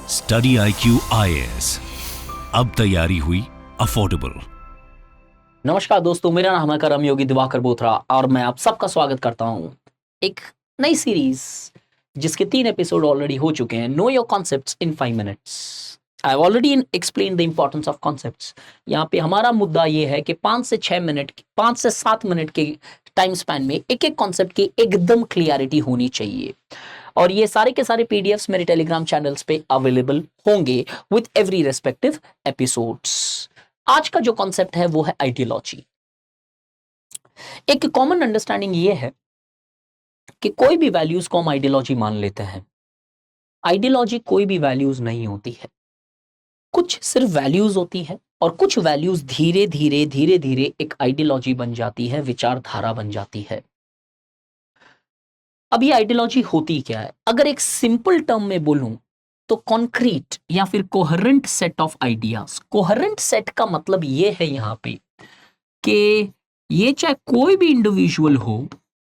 Study IQ IAS, अब तैयारी हुई अफोर्डेबल। नमस्कार दोस्तों, मेरा नाम है करम योगी दिवाकर बोथरा और मैं आप सबका स्वागत करता हूं एक नई सीरीज जिसके 3 एपिसोड ऑलरेडी हो चुके हैं। Know your concepts in 5 minutes. I have already explain the importance of concepts. यहाँ पे हमारा मुद्दा ये है कि 5 से 6 मिनट, 5 से 7 मिनट के टाइम स्पैन में एक एक कॉन्सेप्ट की एकदम क्लियरिटी होनी चाहिए। और ये सारे के सारे पीडीएफ्स मेरे टेलीग्राम चैनल्स पे अवेलेबल होंगे विद एवरी रेस्पेक्टिव एपिसोड्स। आज का जो कॉन्सेप्ट है वो है आइडियोलॉजी। एक कॉमन अंडरस्टैंडिंग ये है कि कोई भी वैल्यूज को हम आइडियोलॉजी मान लेते हैं। आइडियोलॉजी कोई भी वैल्यूज नहीं होती है, कुछ सिर्फ वैल्यूज होती है और कुछ वैल्यूज धीरे धीरे एक आइडियोलॉजी बन जाती है, विचारधारा बन जाती है। अब ये आइडियोलॉजी होती क्या है? अगर एक सिंपल टर्म में बोलूं तो कॉन्क्रीट या फिर coherent set of ideas. Coherent set का मतलब ये है यहां पे कि ये चाहे कोई भी इंडिविजुअल हो,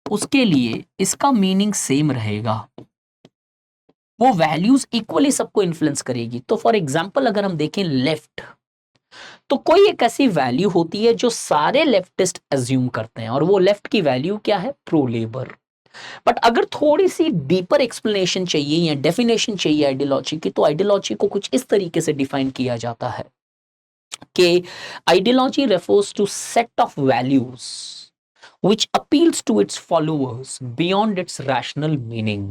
उसके लिए इसका मीनिंग सेम रहेगा। वो वैल्यूज इक्वली सबको इन्फ्लुएंस करेगी। तो फॉर एग्जांपल अगर हम देखें लेफ्ट, तो कोई एक ऐसी वैल्यू होती है जो सारे लेफ्टिस्ट एज्यूम करते हैं और वो लेफ्ट की वैल्यू क्या है? Pro labour. बट अगर थोड़ी सी डीपर एक्सप्लेनेशन चाहिए या डेफिनेशन चाहिए आइडियोलॉजी की, तो आइडियोलॉजी को कुछ इस तरीके से डिफाइन किया जाता है कि ideology refers to set of values which appeals to its followers beyond its rational meaning।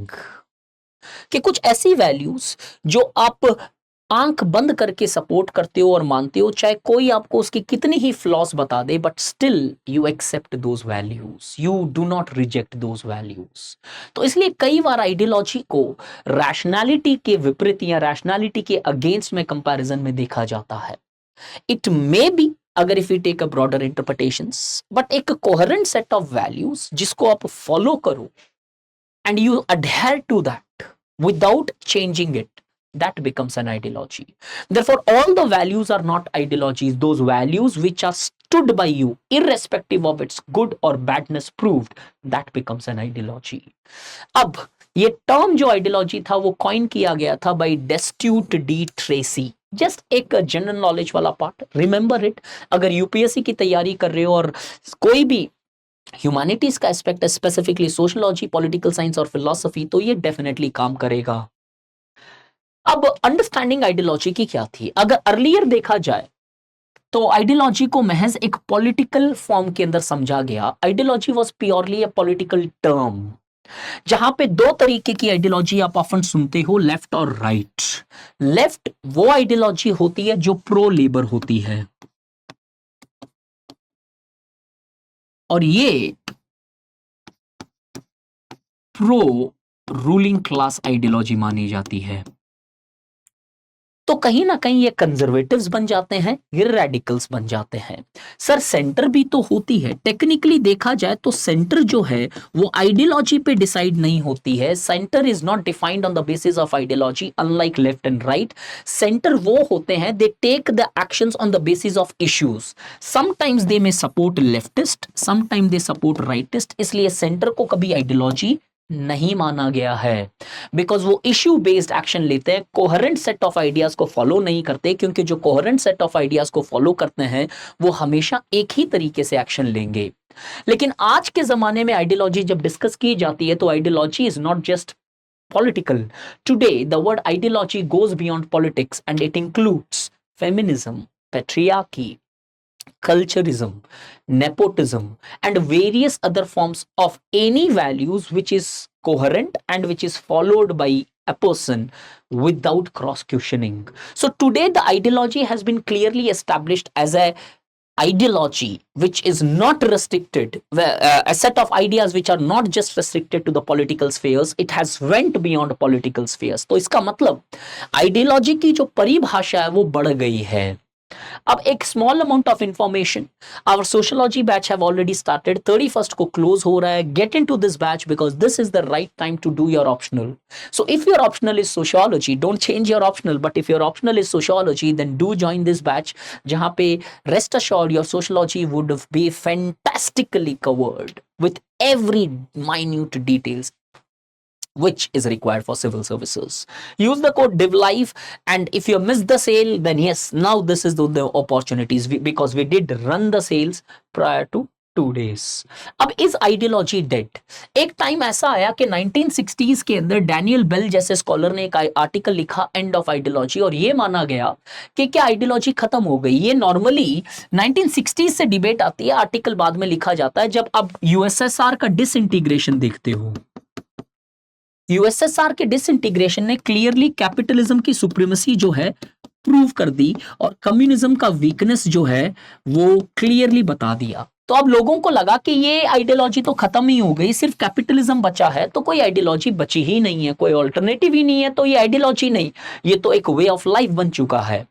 कि कुछ ऐसी वैल्यूज जो आप आंख बंद करके सपोर्ट करते हो और मानते हो, चाहे कोई आपको उसकी कितनी ही फ्लॉस बता दे, but still you accept those values, you do not reject those values. तो इसलिए कई बार आइडियोलॉजी को रैशनैलिटी के विपरीत या रैशनैलिटी के अगेंस्ट में कंपैरिजन में देखा जाता है। इट मे बी, अगर if you take a broader interpretations, but एक कोहेरेंट सेट ऑफ वैल्यूज जिसको आप फॉलो करो and you adhere to that without changing it, that becomes an ideology. Therefore all the values are not ideologies. Those values which are stood by you irrespective of its good or badness proved, that becomes an ideology. अब ये term जो ideology था वो coin किया गया था bye डेस्ट्यूट D Tracy. Just एक general knowledge वाला पार्ट, रिमेंबर इट। अगर यूपीएससी की तैयारी कर रहे हो और कोई भी ह्यूमैनिटीज का एस्पेक्ट है, स्पेसिफिकली सोशलॉजी, पॉलिटिकल साइंस और फिलॉसफी, तो ये डेफिनेटली काम करेगा। अब अंडरस्टैंडिंग आइडियोलॉजी की क्या थी? अगर अर्लियर देखा जाए तो आइडियोलॉजी को महज एक पॉलिटिकल फॉर्म के अंदर समझा गया। Ideology was purely a political term, जहां पे दो तरीके की आइडियोलॉजी आप ऑफन सुनते हो, लेफ्ट और राइट। लेफ्ट वो आइडियोलॉजी होती है जो प्रो लेबर होती है और ये प्रो रूलिंग क्लास आइडियोलॉजी मानी जाती है। तो कहीं ना कहीं ये कंजर्वेटिव्स बन जाते हैं, ये रेडिकल्स बन जाते हैं। सर सेंटर भी तो होती है। टेक्निकली देखा जाए तो सेंटर जो है वो आइडियोलॉजी पे डिसाइड नहीं होती है। Centre is not defined on the basis of ideology, unlike left and right. Centre वो होते हैं, they take the actions on the basis of issues. Sometimes they may support leftist, sometime they support rightist. इसलिए centre को कभी ideology नहीं माना गया है, बिकॉज वो इश्यू बेस्ड एक्शन लेते हैं, कोहेरेंट सेट ऑफ आइडियाज को फॉलो नहीं करते, क्योंकि जो कोहेरेंट सेट ऑफ आइडियाज को फॉलो करते हैं वो हमेशा एक ही तरीके से एक्शन लेंगे। लेकिन आज के जमाने में आइडियोलॉजी जब डिस्कस की जाती है तो ideology is not just political. Today, the word ideology goes beyond politics and it includes feminism, patriarchy, culturism, nepotism, and various other forms of any values which is coherent and which is followed by a person without cross questioning. So today the ideology has been clearly established as a ideology which is not restricted, a set of ideas which are not just restricted to the political spheres, it has went beyond political spheres. तो इसका मतलब ideology की जो परिभाषा है वो बढ़ गई है। अब एक small amount of information, our sociology batch have already started, 31st को क्लोज हो रहा है। Get into this batch because this is the right time to do your optional. So if your optional is sociology, don't change your optional, but if your optional is sociology then do join this batch, जहां पे rest assured your sociology would be fantastically covered with every minute details which is required for civil services. Use the code DIVLIVE, and if you missed the sale, then yes, now this is the opportunities, because we did run the sales prior to 2 days. अब is ideology dead? एक time ऐसा आया कि 1960s के अंदर Daniel bell जैसे scholar ने एक आर्टिकल लिखा, एंड ऑफ आइडियोलॉजी, और ये माना गया कि क्या आइडियोलॉजी खत्म हो गई। ये नॉर्मली 1960s से डिबेट आती है, आर्टिकल बाद में लिखा जाता है जब अब यूएसएसआर का डिसइंटीग्रेशन देखते हो। यूएसएसआर के डिसइंटीग्रेशन ने क्लियरली कैपिटलिज्म की सुप्रीमेसी जो है प्रूव कर दी, और कम्युनिज्म का वीकनेस जो है वो क्लियरली बता दिया। तो अब लोगों को लगा कि ये आइडियोलॉजी तो खत्म ही हो गई, सिर्फ कैपिटलिज्म बचा है, तो कोई आइडियोलॉजी बची ही नहीं है, कोई ऑल्टरनेटिव ही नहीं है, तो ये आइडियोलॉजी नहीं, ये तो एक वे ऑफ लाइफ बन चुका है।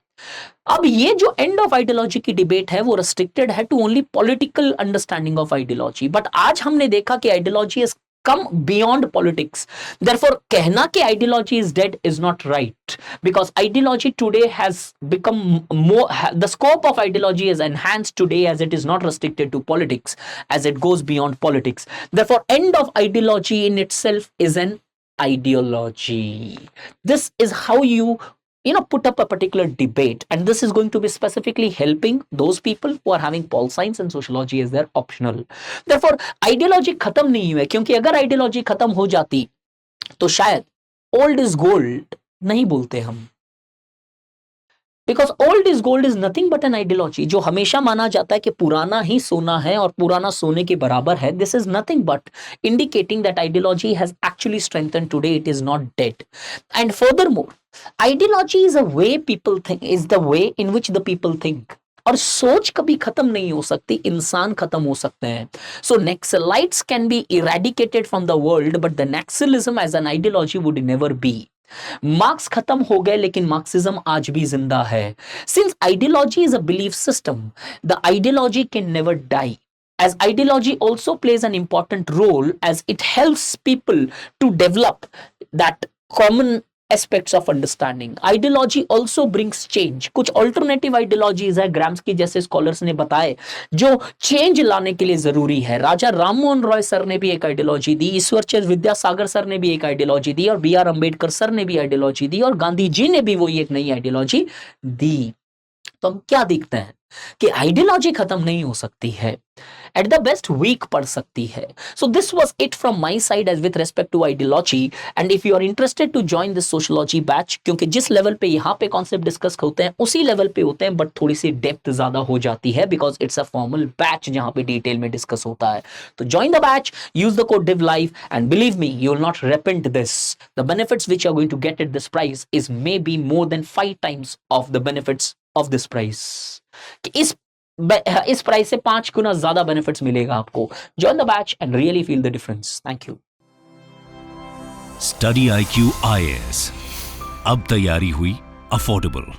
अब ये जो एंड ऑफ आइडियोलॉजी की डिबेट है वो रेस्ट्रिक्टेड है to only political understanding of ideology, but आज हमने देखा कि ideology is come beyond politics. Therefore, कहना कि ideology is dead is not right, because ideology today has become more, the scope of ideology is enhanced today as it is not restricted to politics, as it goes beyond politics. Therefore, end of ideology in itself is an ideology. This is how you put up a particular debate, and this is going to be specifically helping those people who are having pol science and sociology as their optional. Therefore, ideology खत्म नहीं हुआ, क्योंकि अगर ideology खत्म हो जाती तो शायद old is gold नहीं बोलते हम, because old is gold is nothing but an ideology. जो हमेशा माना जाता है कि पुराना ही सोना है और पुराना सोने के बराबर है, this is nothing but indicating that ideology has actually strengthened today, it is not dead. And furthermore, ideology is a way people think, is the way in which the people think. और सोच कभी खत्म नहीं हो सकती, इंसान खत्म हो सकते हैं। So naxalites can be eradicated from the world, but the naxalism as an ideology would never be. Marx खत्म हो गए लेकिन मार्क्सिज्म आज भी जिंदा है। Since ideology is a belief system, the ideology can never die, as ideology also plays an important role as it helps people to develop that common aspects of understanding. Ideology also brings change. कुछ alternative ideologies है, Gramsci जैसे scholars ने बताए, जो change लाने के लिए जरूरी है। राजा राममोहन रॉय सर ने भी एक आइडियोलॉजी दी, ईश्वरचंद्र विद्यासागर सर ने भी एक आइडियोलॉजी दी, और बी आर अम्बेडकर सर ने भी आइडियोलॉजी दी, और गांधी जी ने भी वही एक नई आइडियोलॉजी दी। तो हम क्या देखते हैं कि आइडियोलॉजी खत्म नहीं हो सकती है, एट द बेस्ट वीक पड़ सकती है। So this was it from my side as with respect to ideology. And if you are interested to join this sociology batch, क्योंकि जिस लेवल पे यहाँ पे कॉन्सेप्ट डिस्कस होते हैं उसी लेवल पे होते हैं, बट थोड़ी सी डेप्थ ज्यादा हो जाती है, because it's a formal batch जहां पे डिटेल में डिस्कस होता है। तो join the batch, use the code DIVLIVE, and believe me, you will not repent this. The benefits which you are going to get at this price is maybe more than 5 times of the benefits of this price. इस price से 5 गुना ज्यादा benefits मिलेगा आपको। Join the batch and really feel the difference. Thank you. Study IQ IAS, अब तैयारी हुई affordable.